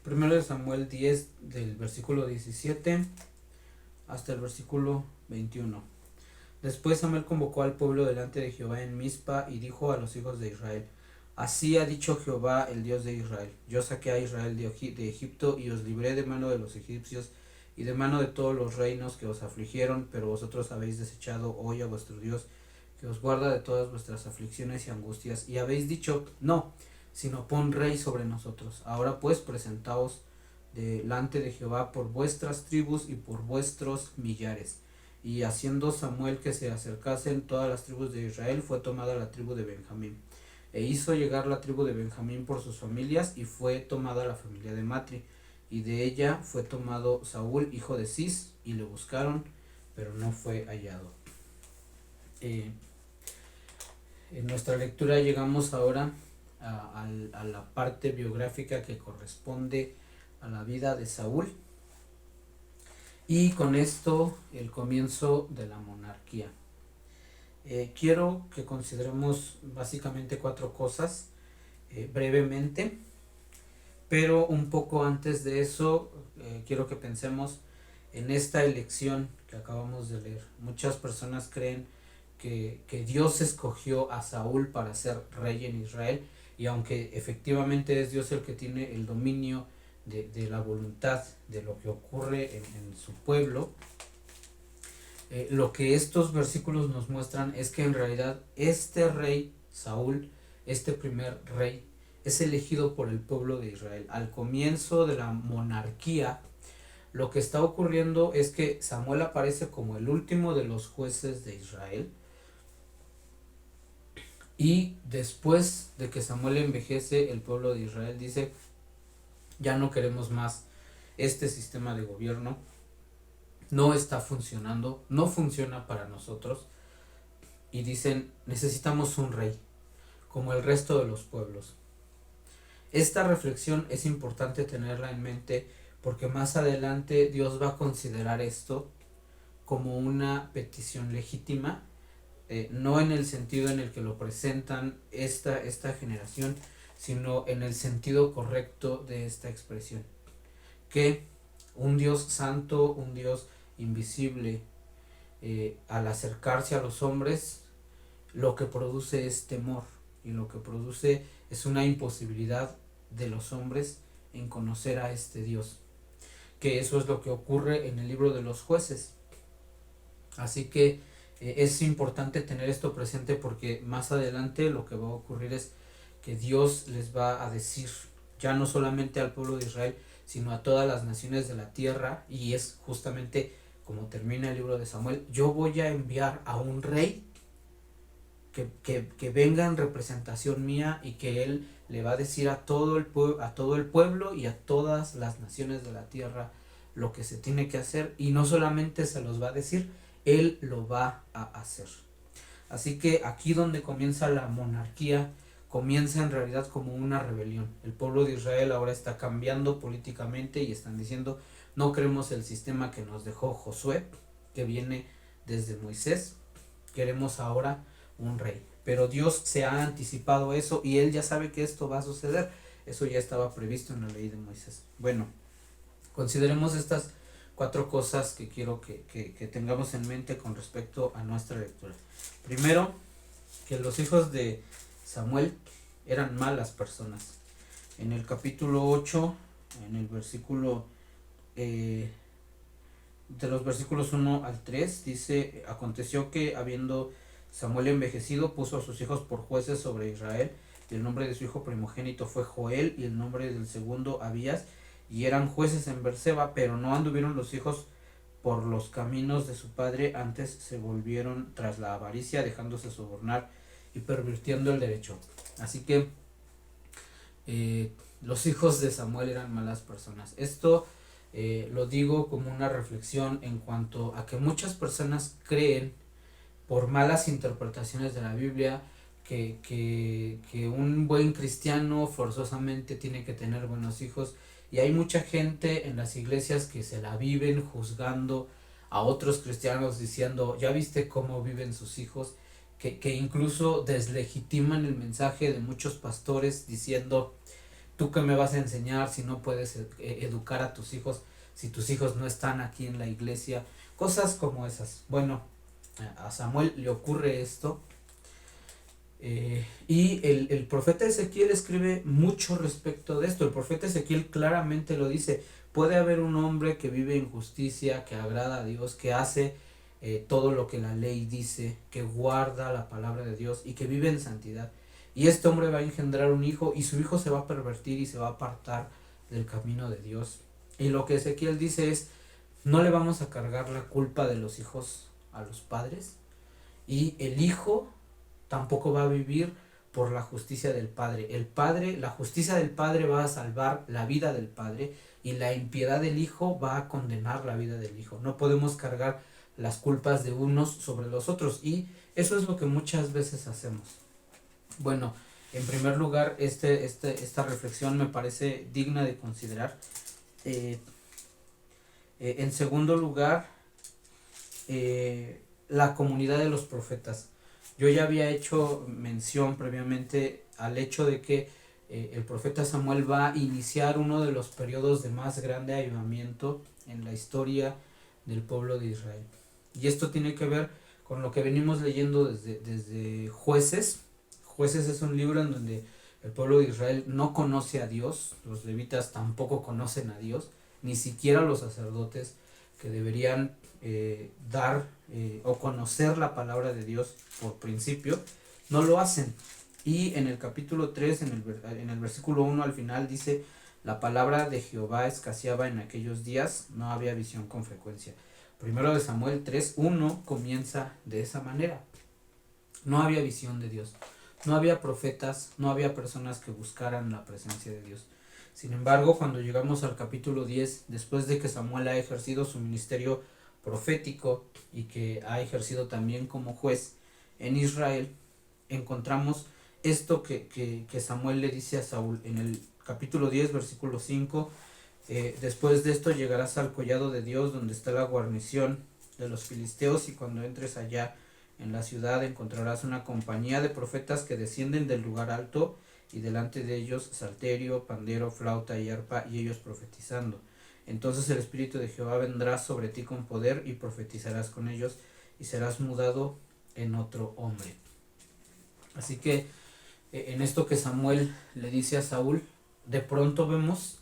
Primero de Samuel 10 del versículo 17 hasta el versículo 21. Después Samuel convocó al pueblo delante de Jehová en Mizpa y dijo a los hijos de Israel: Así ha dicho Jehová, el Dios de Israel: Yo saqué a Israel de Egipto y os libré de mano de los egipcios y de mano de todos los reinos que os afligieron, pero vosotros habéis desechado hoy a vuestro Dios, que os guarda de todas vuestras aflicciones y angustias, y habéis dicho: No, sino pon rey sobre nosotros. Ahora pues presentaos delante de Jehová por vuestras tribus y por vuestros millares. Y haciendo Samuel que se acercasen todas las tribus de Israel, fue tomada la tribu de Benjamín. E hizo llegar la tribu de Benjamín por sus familias, y fue tomada la familia de Matri. Y de ella fue tomado Saúl, hijo de Cis, y le buscaron, pero no fue hallado. En nuestra lectura llegamos ahora a la parte biográfica que corresponde a la vida de Saúl, y con esto el comienzo de la monarquía. Quiero que consideremos básicamente 4 cosas brevemente, pero un poco antes de eso quiero que pensemos en esta elección que acabamos de leer. Muchas personas creen que Dios escogió a Saúl para ser rey en Israel, y aunque efectivamente es Dios el que tiene el dominio de la voluntad de lo que ocurre en su pueblo, lo que estos versículos nos muestran es que en realidad este rey, Saúl, este primer rey, es elegido por el pueblo de Israel. Al comienzo de la monarquía, lo que está ocurriendo es que Samuel aparece como el último de los jueces de Israel, y después de que Samuel envejece, el pueblo de Israel dice: ya no queremos más este sistema de gobierno, no está funcionando, no funciona para nosotros, y dicen: necesitamos un rey, como el resto de los pueblos. Esta reflexión es importante tenerla en mente, porque más adelante Dios va a considerar esto como una petición legítima, no en el sentido en el que lo presentan esta generación, sino en el sentido correcto de esta expresión, que un Dios santo, un Dios invisible, al acercarse a los hombres, lo que produce es temor, y lo que produce es una imposibilidad de los hombres en conocer a este Dios, que eso es lo que ocurre en el libro de los jueces. Así que es importante tener esto presente, porque más adelante lo que va a ocurrir es que Dios les va a decir, ya no solamente al pueblo de Israel, sino a todas las naciones de la tierra, y es justamente como termina el libro de Samuel: yo voy a enviar a un rey que venga en representación mía, y que él le va a decir a todo el pueblo y a todas las naciones de la tierra lo que se tiene que hacer, y no solamente se los va a decir, él lo va a hacer. Así que aquí donde comienza la monarquía, comienza en realidad como una rebelión. El pueblo de Israel ahora está cambiando políticamente y están diciendo: no queremos el sistema que nos dejó Josué, que viene desde Moisés, queremos ahora un rey. Pero Dios se ha anticipado eso, y él ya sabe que esto va a suceder. Eso ya estaba previsto en la ley de Moisés. Bueno, consideremos estas 4 cosas que quiero que tengamos en mente con respecto a nuestra lectura. Primero, que los hijos de Samuel eran malas personas. En el capítulo 8, en el versículo de los versículos 1 al 3, dice: aconteció que, habiendo Samuel envejecido, puso a sus hijos por jueces sobre Israel, y el nombre de su hijo primogénito fue Joel, y el nombre del segundo Abías, y eran jueces en Berseba, pero no anduvieron los hijos por los caminos de su padre, antes se volvieron tras la avaricia, dejándose sobornar y pervirtiendo el derecho. Así que los hijos de Samuel eran malas personas. Esto lo digo como una reflexión en cuanto a que muchas personas creen, por malas interpretaciones de la Biblia, que un buen cristiano forzosamente tiene que tener buenos hijos, y hay mucha gente en las iglesias que se la viven juzgando a otros cristianos, diciendo: ya viste cómo viven sus hijos, que incluso deslegitiman el mensaje de muchos pastores, diciendo: ¿tú qué me vas a enseñar si no puedes educar a tus hijos, si tus hijos no están aquí en la iglesia? Cosas como esas. Bueno, a Samuel le ocurre esto. Y el profeta Ezequiel escribe mucho respecto de esto. El profeta Ezequiel claramente lo dice: puede haber un hombre que vive en justicia, que agrada a Dios, que hace todo lo que la ley dice, que guarda la palabra de Dios y que vive en santidad. Y este hombre va a engendrar un hijo, y su hijo se va a pervertir y se va a apartar del camino de Dios. Y lo que Ezequiel dice es: no le vamos a cargar la culpa de los hijos a los padres, y el hijo tampoco va a vivir por la justicia del padre. La justicia del padre va a salvar la vida del padre, y la impiedad del hijo va a condenar la vida del hijo. No podemos cargar las culpas de unos sobre los otros, y eso es lo que muchas veces hacemos. Bueno, en primer lugar, esta reflexión me parece digna de considerar. En segundo lugar, la comunidad de los profetas. Yo ya había hecho mención previamente al hecho de que el profeta Samuel va a iniciar uno de los periodos de más grande avivamiento en la historia del pueblo de Israel. Y esto tiene que ver con lo que venimos leyendo desde Jueces. Jueces es un libro en donde el pueblo de Israel no conoce a Dios, los levitas tampoco conocen a Dios, ni siquiera los sacerdotes, que deberían dar o conocer la palabra de Dios por principio, no lo hacen. Y en el capítulo 3, en el versículo 1 al final dice: la palabra de Jehová escaseaba en aquellos días, no había visión con frecuencia. Primero de Samuel 3:1 comienza de esa manera. No había visión de Dios, no había profetas, no había personas que buscaran la presencia de Dios. Sin embargo, cuando llegamos al capítulo 10, después de que Samuel ha ejercido su ministerio profético y que ha ejercido también como juez en Israel, encontramos esto que Samuel le dice a Saúl en el capítulo 10, versículo 5. Después de esto llegarás al collado de Dios, donde está la guarnición de los filisteos, y cuando entres allá en la ciudad encontrarás una compañía de profetas que descienden del lugar alto, y delante de ellos salterio, pandero, flauta y arpa, y ellos profetizando. Entonces el Espíritu de Jehová vendrá sobre ti con poder, y profetizarás con ellos, y serás mudado en otro hombre. Así que en esto que Samuel le dice a Saúl, de pronto vemos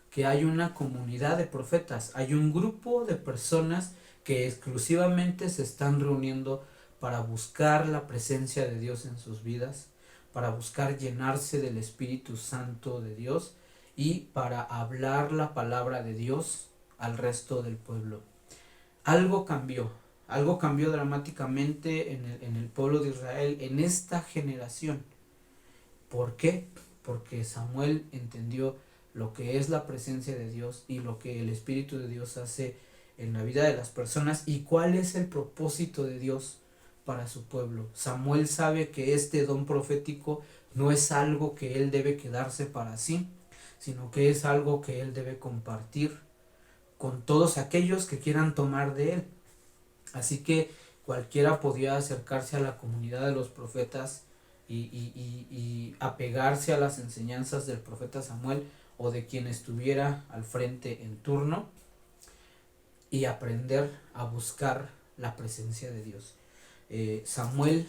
que hay una comunidad de profetas, hay un grupo de personas que exclusivamente se están reuniendo para buscar la presencia de Dios en sus vidas, para buscar llenarse del Espíritu Santo de Dios y para hablar la palabra de Dios al resto del pueblo. Algo cambió dramáticamente en el pueblo de Israel en esta generación. ¿Por qué? Porque Samuel entendió lo que es la presencia de Dios y lo que el Espíritu de Dios hace en la vida de las personas, y cuál es el propósito de Dios para su pueblo. Samuel sabe que este don profético no es algo que él debe quedarse para sí, sino que es algo que él debe compartir con todos aquellos que quieran tomar de él. Así que cualquiera podía acercarse a la comunidad de los profetas y apegarse a las enseñanzas del profeta Samuel o de quien estuviera al frente en turno, y aprender a buscar la presencia de Dios. Samuel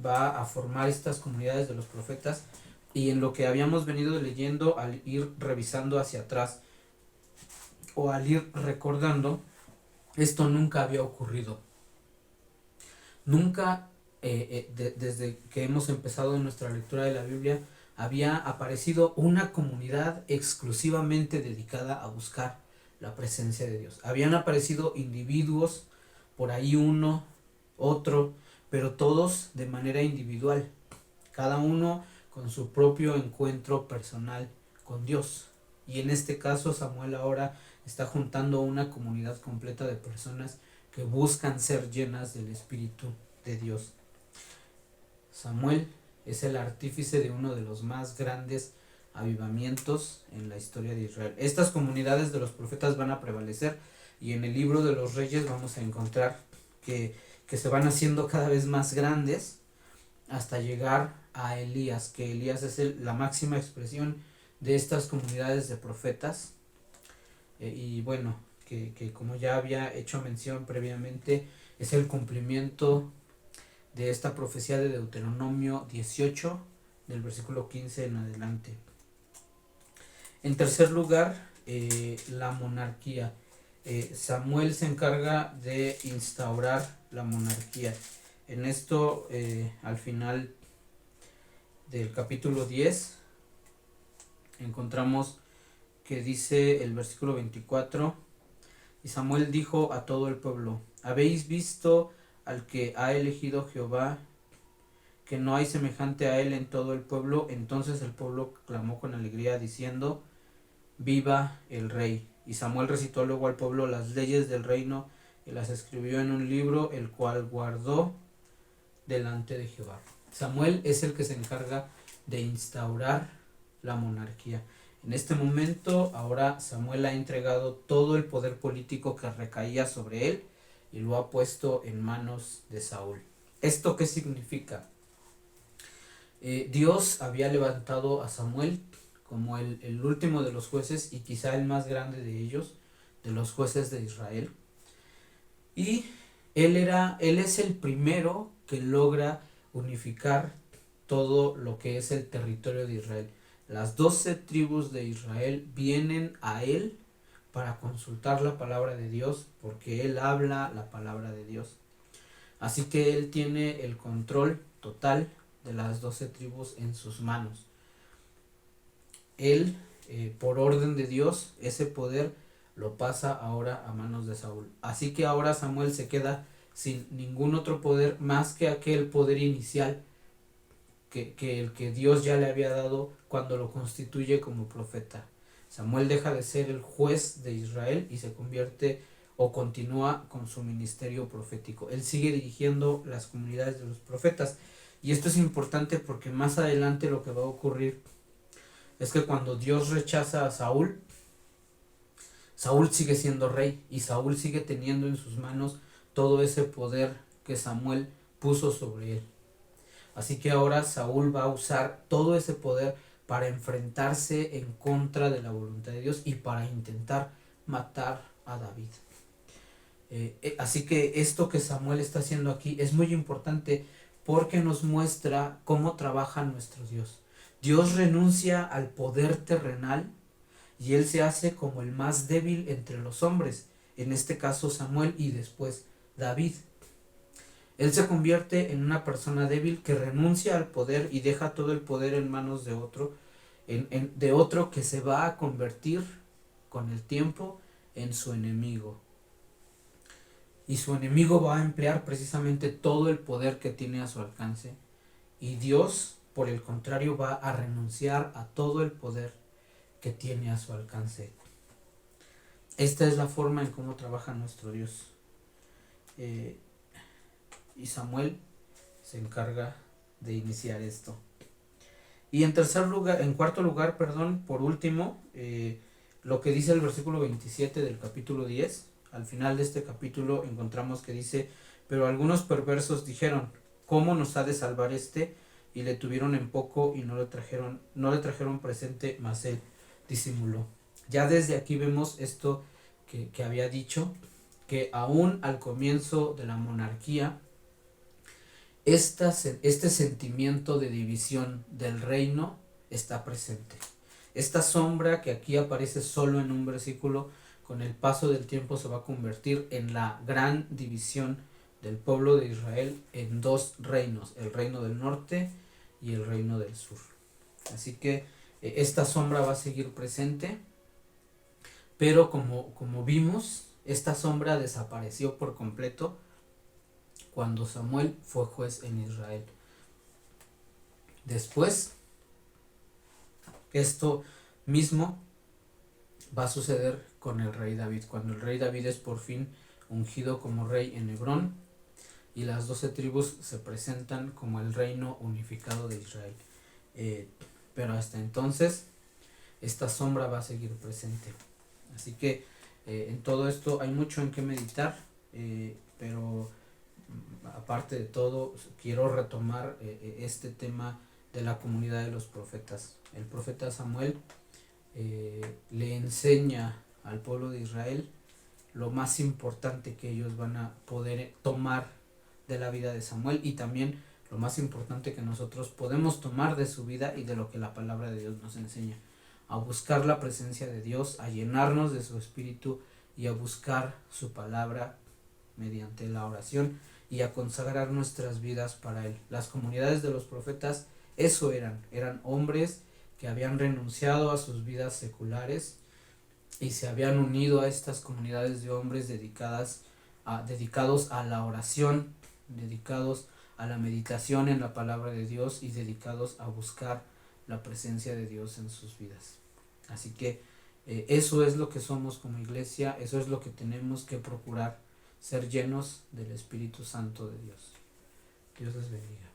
va a formar estas comunidades de los profetas, y en lo que habíamos venido leyendo, al ir revisando hacia atrás o al ir recordando, esto nunca había ocurrido. Nunca, desde que hemos empezado nuestra lectura de la Biblia, había aparecido una comunidad exclusivamente dedicada a buscar la presencia de Dios. Habían aparecido individuos, por ahí uno, otro, pero todos de manera individual, cada uno con su propio encuentro personal con Dios. Y en este caso Samuel ahora está juntando una comunidad completa de personas que buscan ser llenas del Espíritu de Dios. Samuel es el artífice de uno de los más grandes avivamientos en la historia de Israel. Estas comunidades de los profetas van a prevalecer, y en el libro de los Reyes vamos a encontrar que se van haciendo cada vez más grandes hasta llegar a Elías, que Elías es la máxima expresión de estas comunidades de profetas. Y bueno, que como ya había hecho mención previamente, es el cumplimiento de esta profecía de Deuteronomio 18, del versículo 15 en adelante. En tercer lugar, la monarquía. Samuel se encarga de instaurar la monarquía. En esto, al final del capítulo 10, encontramos que dice el versículo 24, y Samuel dijo a todo el pueblo: ¿habéis visto al que ha elegido Jehová, que no hay semejante a él en todo el pueblo? Entonces el pueblo clamó con alegría, diciendo: viva el rey. Y Samuel recitó luego al pueblo las leyes del reino y las escribió en un libro, el cual guardó delante de Jehová. Samuel es el que se encarga de instaurar la monarquía. En este momento, ahora Samuel ha entregado todo el poder político que recaía sobre él y lo ha puesto en manos de Saúl. ¿Esto qué significa? Dios había levantado a Samuel como el último de los jueces y quizá el más grande de ellos, de los jueces de Israel. Y él es el primero que logra unificar todo lo que es el territorio de Israel. Las 12 tribus de Israel vienen a él para consultar la palabra de Dios, porque él habla la palabra de Dios. Así que él tiene el control total de las 12 tribus en sus manos. Él, por orden de Dios, ese poder lo pasa ahora a manos de Saúl. Así que ahora Samuel se queda sin ningún otro poder más que aquel poder inicial que el que Dios ya le había dado cuando lo constituye como profeta. Samuel deja de ser el juez de Israel y se convierte o continúa con su ministerio profético. Él sigue dirigiendo las comunidades de los profetas. Y esto es importante porque más adelante lo que va a ocurrir es que cuando Dios rechaza a Saúl, Saúl sigue siendo rey y Saúl sigue teniendo en sus manos todo ese poder que Samuel puso sobre él. Así que ahora Saúl va a usar todo ese poder para enfrentarse en contra de la voluntad de Dios y para intentar matar a David. Así que esto que Samuel está haciendo aquí es muy importante porque nos muestra cómo trabaja nuestro Dios. Dios renuncia al poder terrenal y él se hace como el más débil entre los hombres, en este caso Samuel y después David. Él se convierte en una persona débil que renuncia al poder y deja todo el poder en manos de otro, de otro que se va a convertir con el tiempo en su enemigo. Y su enemigo va a emplear precisamente todo el poder que tiene a su alcance. Y Dios, por el contrario, va a renunciar a todo el poder que tiene a su alcance. Esta es la forma en cómo trabaja nuestro Dios. Y Samuel se encarga de iniciar esto. Y en cuarto lugar, por último, lo que dice el versículo 27 del capítulo 10. Al final de este capítulo encontramos que dice: pero algunos perversos dijeron: ¿cómo nos ha de salvar este? Y le tuvieron en poco y no le trajeron presente, mas él disimuló. Ya desde aquí vemos esto que había dicho, que aún al comienzo de la monarquía, este sentimiento de división del reino está presente. Esta sombra que aquí aparece solo en un versículo, con el paso del tiempo se va a convertir en la gran división del pueblo de Israel en dos reinos, el reino del norte y el reino del sur. Así que esta sombra va a seguir presente, pero como vimos, esta sombra desapareció por completo cuando Samuel fue juez en Israel. Después, esto mismo va a suceder con el rey David, cuando el rey David es por fin ungido como rey en Hebrón y las 12 tribus se presentan como el reino unificado de Israel. Pero hasta entonces esta sombra va a seguir presente. Así que en todo esto hay mucho en qué meditar, pero aparte de todo quiero retomar este tema de la comunidad de los profetas. El profeta Samuel le enseña al pueblo de Israel lo más importante que ellos van a poder tomar de la vida de Samuel, y también lo más importante que nosotros podemos tomar de su vida y de lo que la palabra de Dios nos enseña: a buscar la presencia de Dios, a llenarnos de su espíritu y a buscar su palabra mediante la oración, y a consagrar nuestras vidas para Él. Las comunidades de los profetas eso eran hombres que habían renunciado a sus vidas seculares y se habían unido a estas comunidades de hombres dedicados a la oración, dedicados a la meditación en la palabra de Dios y dedicados a buscar la presencia de Dios en sus vidas. Así que eso es lo que somos como iglesia, eso es lo que tenemos que procurar, ser llenos del Espíritu Santo de Dios. Dios les bendiga.